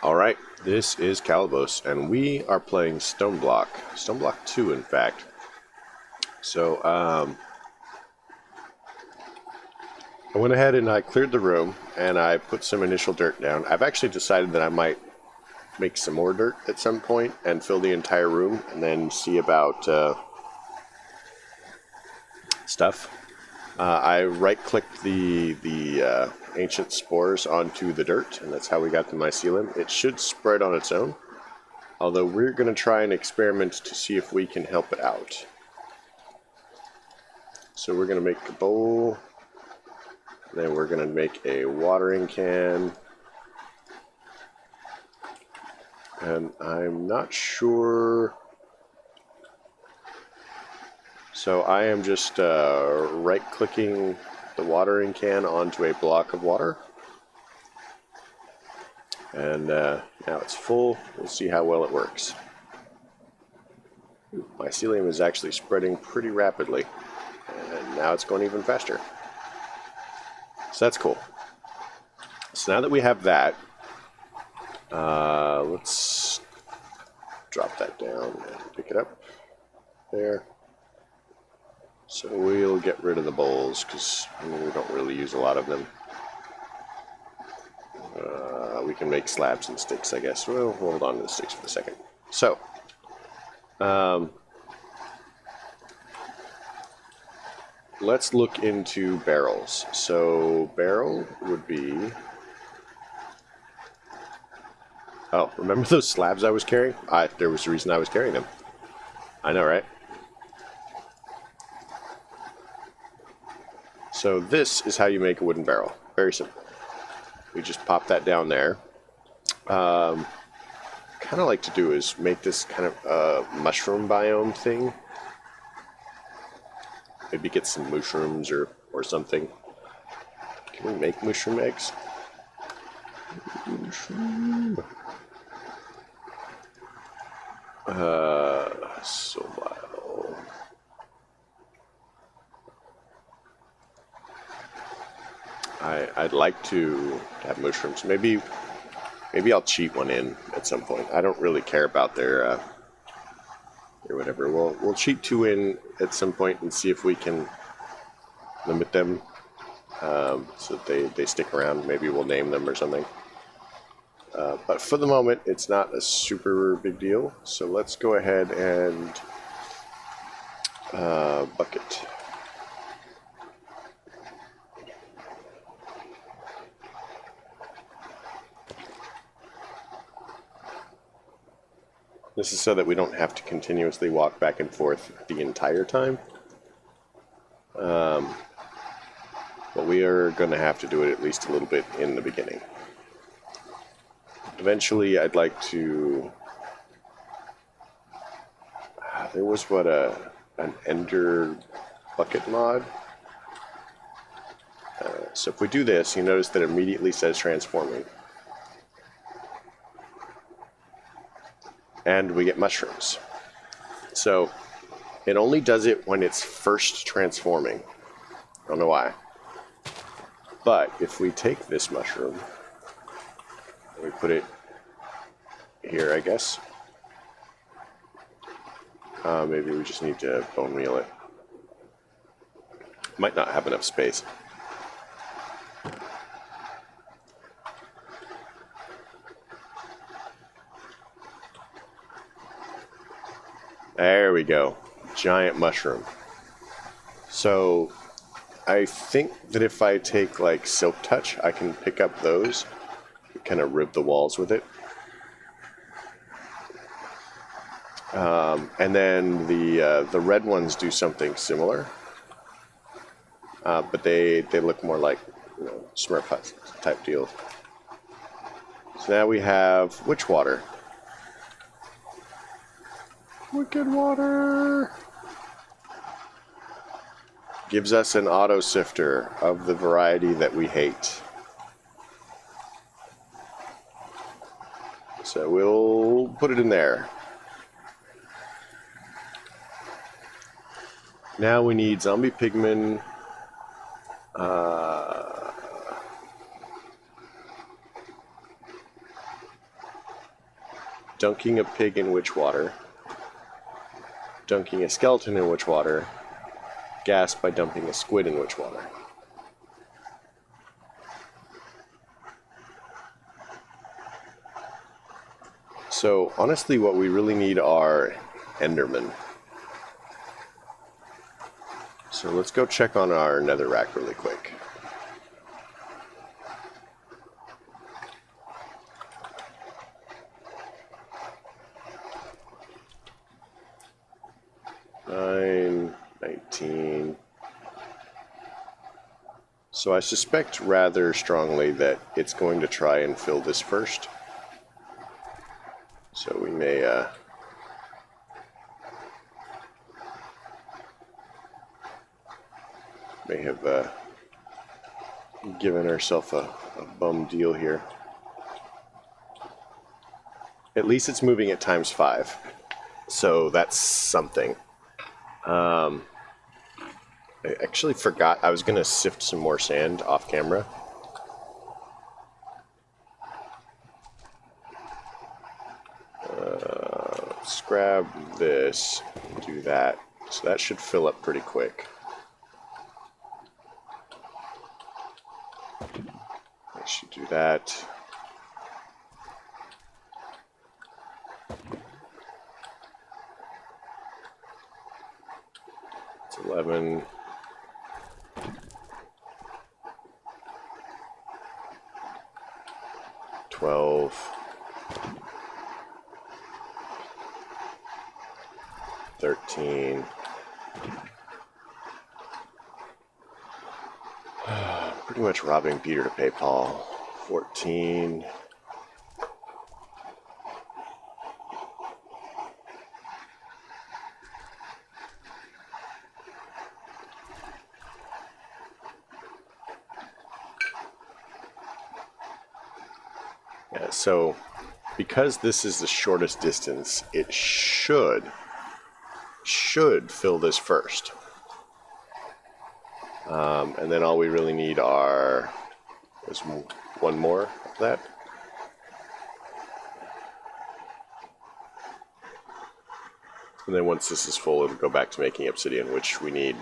Alright, this is Calibos, and we are playing Stoneblock. Stoneblock 2, in fact. So, I went ahead and I cleared the room, and I put some initial dirt down. I've actually decided that I might make some more dirt at some point and fill the entire room, and then see about stuff. I right-clicked the ancient spores onto the dirt, and that's how we got the mycelium. It should spread on its own, although we're going to try an experiment to see if we can help it out. So we're going to make a bowl, then we're going to make a watering can, and I'm not sure. So I am just right-clicking the watering can onto a block of water. And now it's full. We'll see how well it works. Mycelium is actually spreading pretty rapidly. And now it's going even faster. So that's cool. So now that we have that, let's drop that down and pick it up. There. So we'll get rid of the bowls, because we don't really use a lot of them. We can make slabs and sticks, I guess. We'll hold on to the sticks for a second. So, let's look into barrels. So, barrel would be... Oh, remember those slabs I was carrying? There was a reason I was carrying them. I know, right? So this is how you make a wooden barrel. Very simple. We just pop that down there. Kind of like to do is make this kind of mushroom biome thing. Maybe get some mushrooms or something. Can we make mushroom eggs? Mushroom. So vile. I'd like to have mushrooms. Maybe I'll cheat one in at some point. I don't really care about their whatever. We'll cheat two in at some point and see if we can limit them so that they stick around. Maybe we'll name them or something. But for the moment, it's not a super big deal. So let's go ahead and bucket. This is so that we don't have to continuously walk back and forth the entire time. But we are going to have to do it at least a little bit in the beginning. Eventually, I'd like to... there was an Ender bucket mod. So if we do this, you notice that it immediately says transforming. And we get mushrooms. So it only does it when it's first transforming. I don't know why. But if we take this mushroom, and we put it here, I guess. Maybe we just need to bone meal it. Might not have enough space. There we go. Giant mushroom. So I think that if I take like Silk Touch, I can pick up those, kind of rib the walls with it. And then the red ones do something similar, but they look more like, you know, Smurf Hut type deal. So now we have witch water. Wicked water gives us an auto sifter of the variety that we hate. So we'll put it in there. Now we need zombie pigmen. dunking a pig in witch water, dunking a skeleton in witch water, gas by dumping a squid in witch water. So honestly, what we really need are Endermen. So let's go check on our netherrack really quick. Nine, 19. So I suspect rather strongly that it's going to try and fill this first. So we may have given ourselves a bum deal here. At least it's moving at ×5, so that's something. I actually forgot I was going to sift some more sand off camera. Let's grab this, do that. So that should fill up pretty quick. I should do that. It's 11. 12. 13. Pretty much robbing Peter to pay Paul. 14. Yeah, so because this is the shortest distance, it should fill this first. And then all we really need is one more of that. And then once this is full, it'll go back to making obsidian, which we need,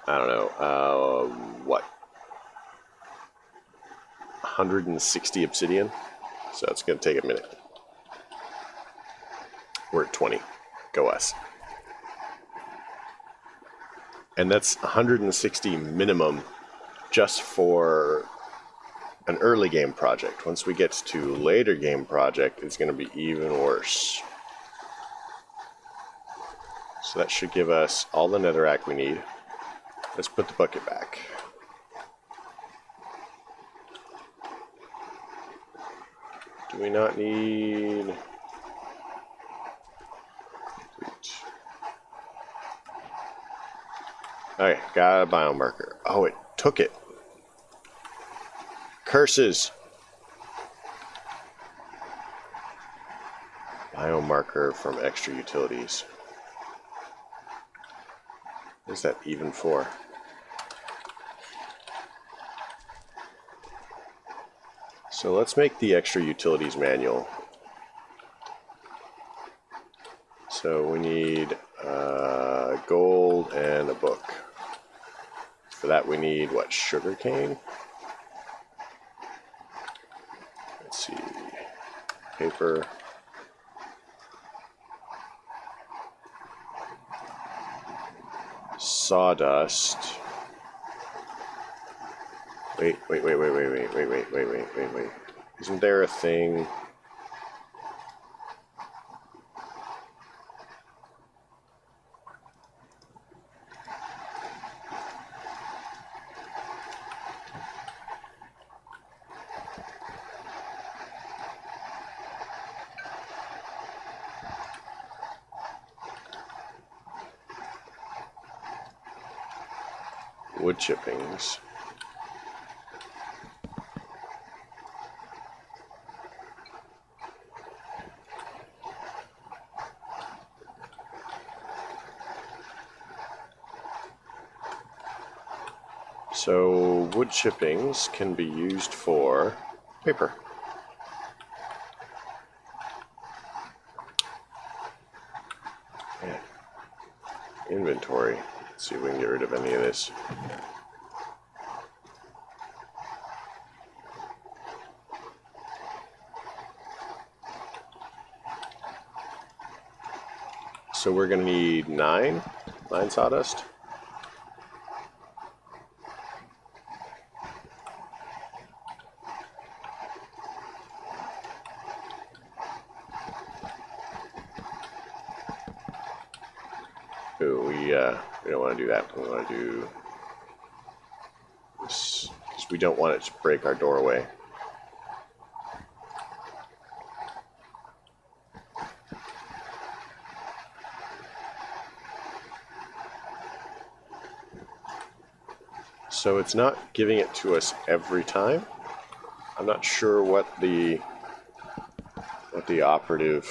I don't know, what? 160 obsidian? So it's going to take a minute. We're at 20. Go us. And that's 160 minimum just for an early game project. Once we get to later game project, it's going to be even worse. So that should give us all the netherrack we need. Let's put the bucket back. Do we not need... Alright, got a biomarker. Oh, it took it. Curses. Biomarker from extra utilities. What is that even for? So let's make the extra utilities manual. So we need gold and a book. For that we need, what, sugarcane? Let's see, paper. Sawdust. Wait. Isn't there a thing? Wood chippings. So wood chippings can be used for paper. inventory. Let's see if we can get rid of any of this. So we're going to need 9 sawdust. Ooh, we don't want to do that. We want to do this because we don't want it to break our doorway. So it's not giving it to us every time. I'm not sure what the operative.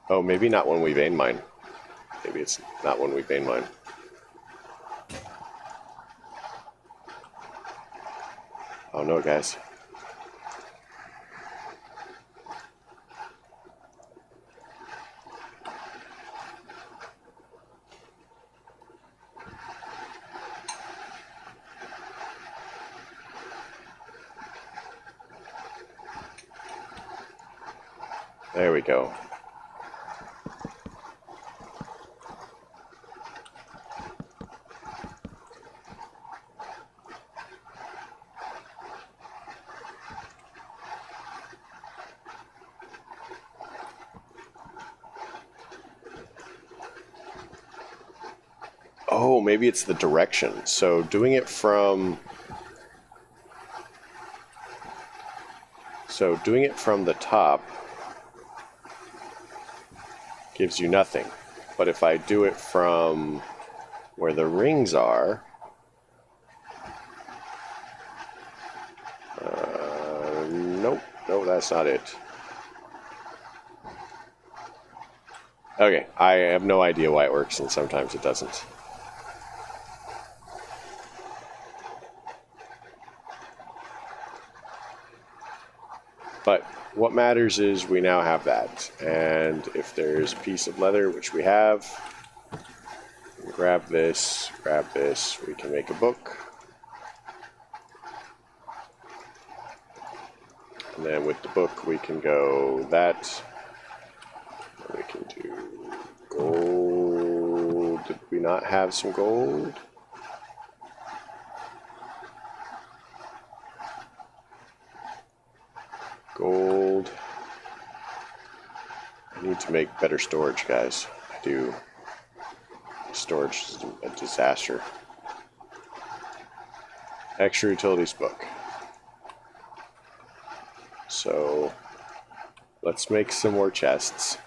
Oh, maybe not when we vein mine. Maybe it's not when we vein mine. Oh no, guys. There we go. Oh, maybe it's the direction. So doing it from the top gives you nothing. But if I do it from where the rings are, nope, no, that's not it. Okay, I have no idea why it works, and sometimes it doesn't. But what matters is we now have that, and if there's a piece of leather, which we have, grab this, we can make a book. And then with the book we can go that, and we can do gold. Did we not have some gold? Gold. I need to make better storage, guys. I do. Storage is a disaster. Extra utilities book. So let's make some more chests.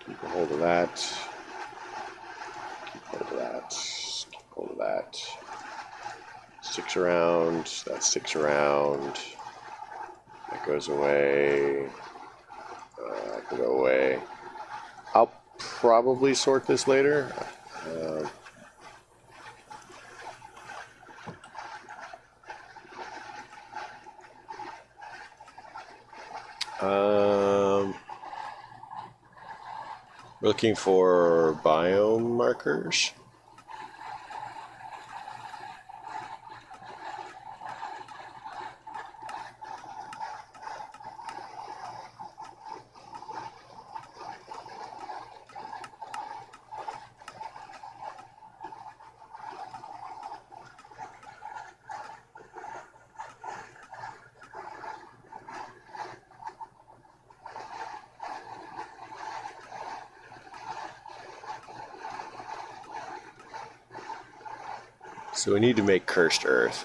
Keep a hold of that. Keep hold of that. Keep hold of that. Sticks around. That sticks around. That goes away. That can go away. I'll probably sort this later. Looking for biome markers. So we need to make cursed earth.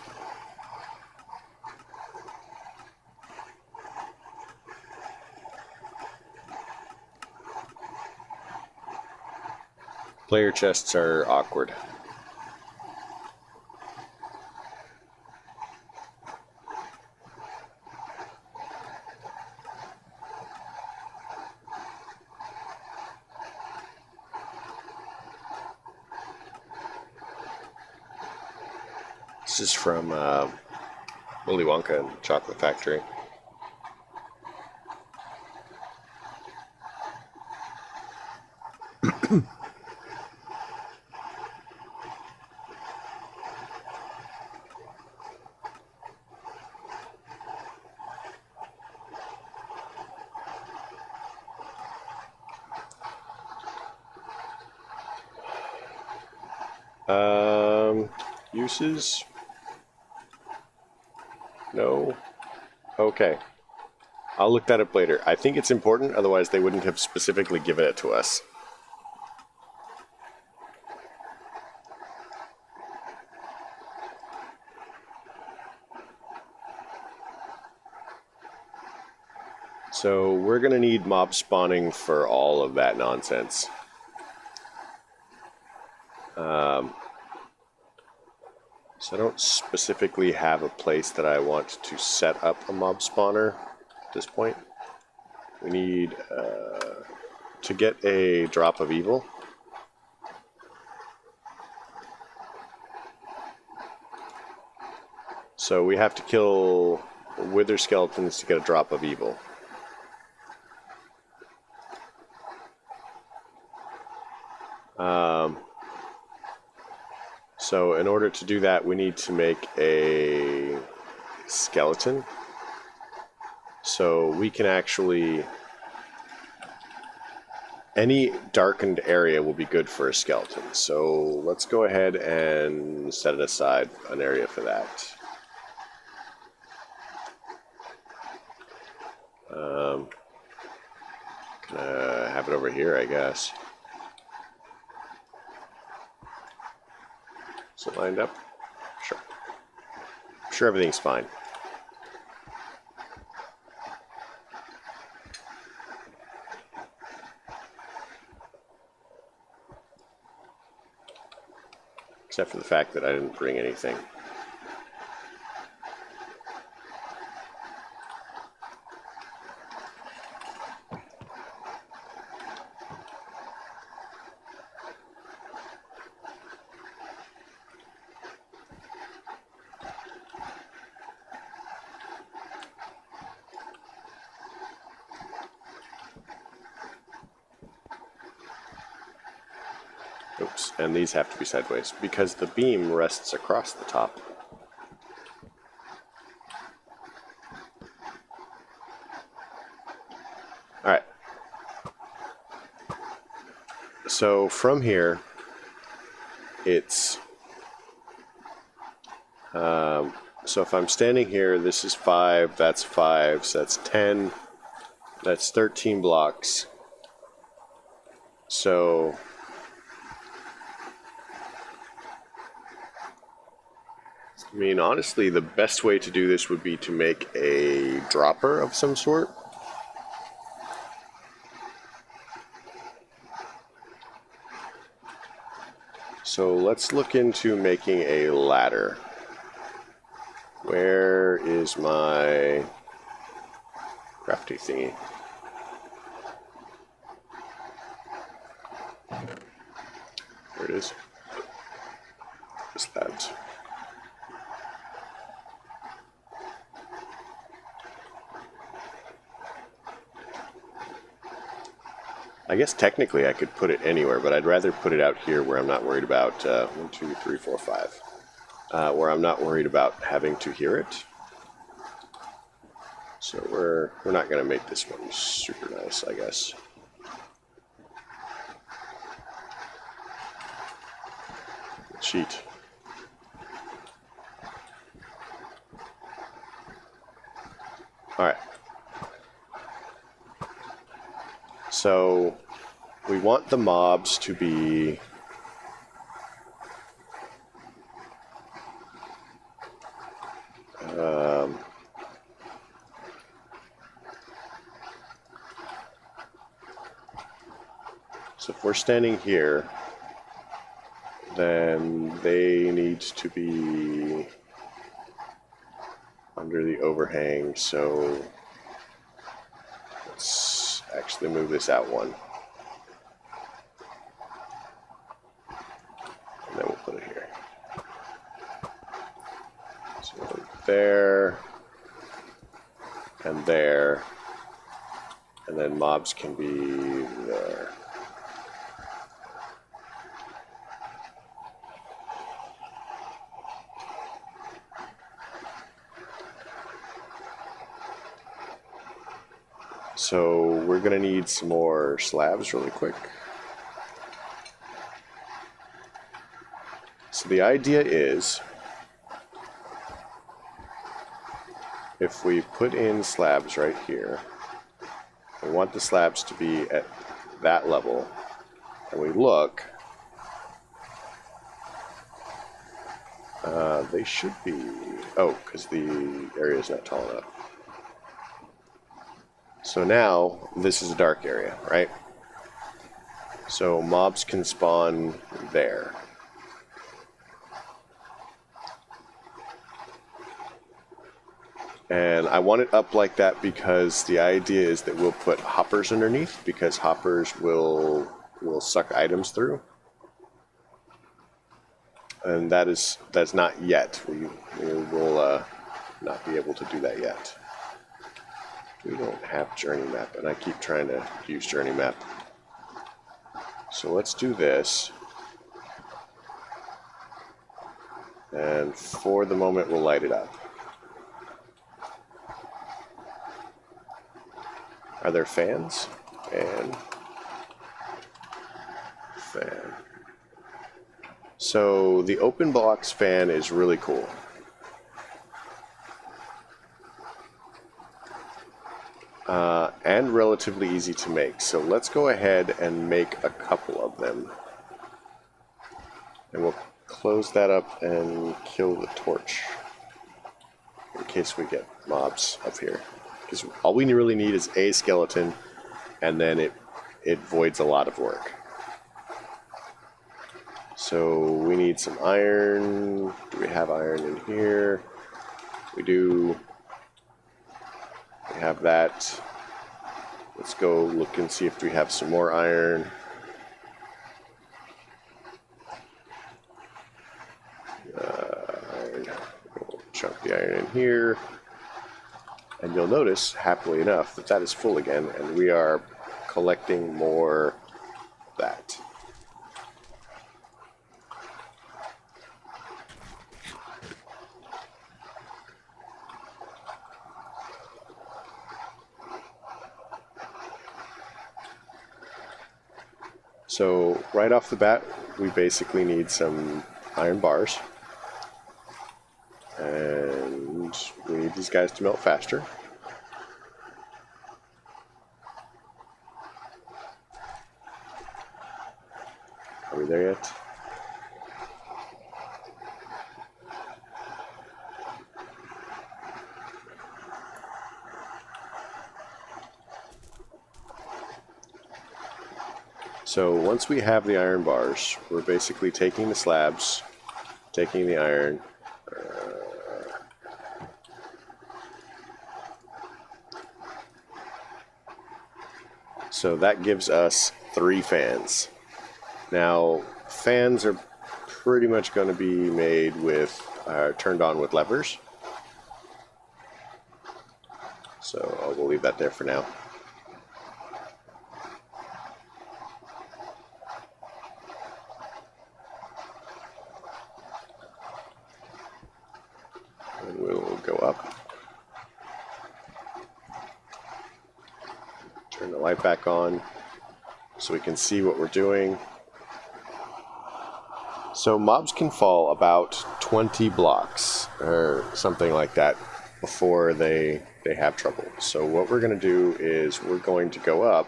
Player chests are awkward. This is from Willy Wonka and the Chocolate Factory. Uses? No? Okay. I'll look that up later. I think it's important, otherwise they wouldn't have specifically given it to us. So we're going to need mob spawning for all of that nonsense. So I don't specifically have a place that I want to set up a mob spawner at this point. We need to get a drop of evil. So we have to kill wither skeletons to get a drop of evil. So in order to do that, we need to make a skeleton. So we can actually... Any darkened area will be good for a skeleton. So let's go ahead and set it aside, an area for that. Gonna have it over here, I guess. Is it lined up? Sure. I'm sure everything's fine. Except for the fact that I didn't bring anything. Oops, and these have to be sideways because the beam rests across the top. Alright. So from here, it's... so if I'm standing here, this is 5, that's 5, so that's 10, that's 13 blocks. So... I mean, honestly, the best way to do this would be to make a dropper of some sort. So let's look into making a ladder. Where is my crafty thingy? There it is. Just that. I guess technically I could put it anywhere, but I'd rather put it out here where I'm not worried about 1, 2, 3, 4, 5. Where I'm not worried about having to hear it. So we're not going to make this one super nice, I guess. Cheat. Alright. So we want the mobs to be so if we're standing here, then they need to be under the overhang, so let's actually move this out one. And then we'll put it here. there and there, and then mobs can be there. So we're gonna need some more slabs really quick. So the idea is, if we put in slabs right here, we want the slabs to be at that level, and we look, they should be, oh, because the area is not tall enough. So now, this is a dark area, right? So mobs can spawn there. And I want it up like that because the idea is that we'll put hoppers underneath, because hoppers will suck items through. And that's not yet. We will not be able to do that yet. We don't have journey map, and I keep trying to use journey map. So let's do this. And for the moment, we'll light it up. Are there fans? And fan. So the open blocks fan is really cool. And relatively easy to make. So let's go ahead and make a couple of them. And we'll close that up and kill the torch in case we get mobs up here. Because all we really need is a skeleton, and then it voids a lot of work. So we need some iron. Do we have iron in here? We do. We have that. Let's go look and see if we have some more iron. Iron. We'll chunk the iron in here. And you'll notice, happily enough, that that is full again, and we are collecting more of that. So right off the bat, we basically need some iron bars. And we need these guys to melt faster. Are we there yet? So once we have the iron bars, we're basically taking the slabs, taking the iron, so that gives us 3 fans. Now, fans are pretty much going to be made with, turned on with levers. So we'll leave that there for now. And we'll go up. Turn the light back on so we can see what we're doing. So mobs can fall about 20 blocks or something like that before they have trouble. So what we're going to do is we're going to go up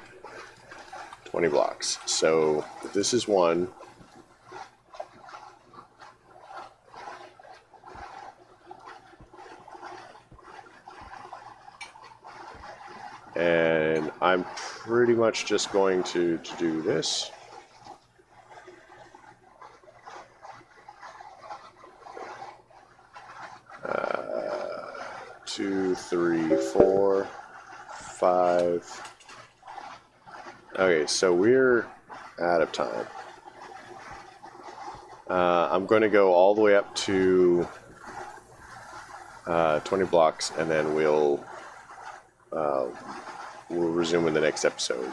20 blocks. So this is one. And I'm pretty much just going to do this. Two, 3, 4, 5. Okay, so we're out of time. I'm going to go all the way up to 20 blocks, and then we'll resume in the next episode.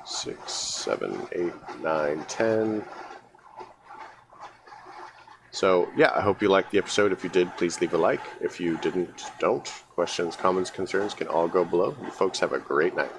6, 7, 8, 9, 10. So yeah, I hope you liked the episode. If you did, please leave a like. If you didn't, don't. Questions, comments, concerns can all go below. You folks have a great night.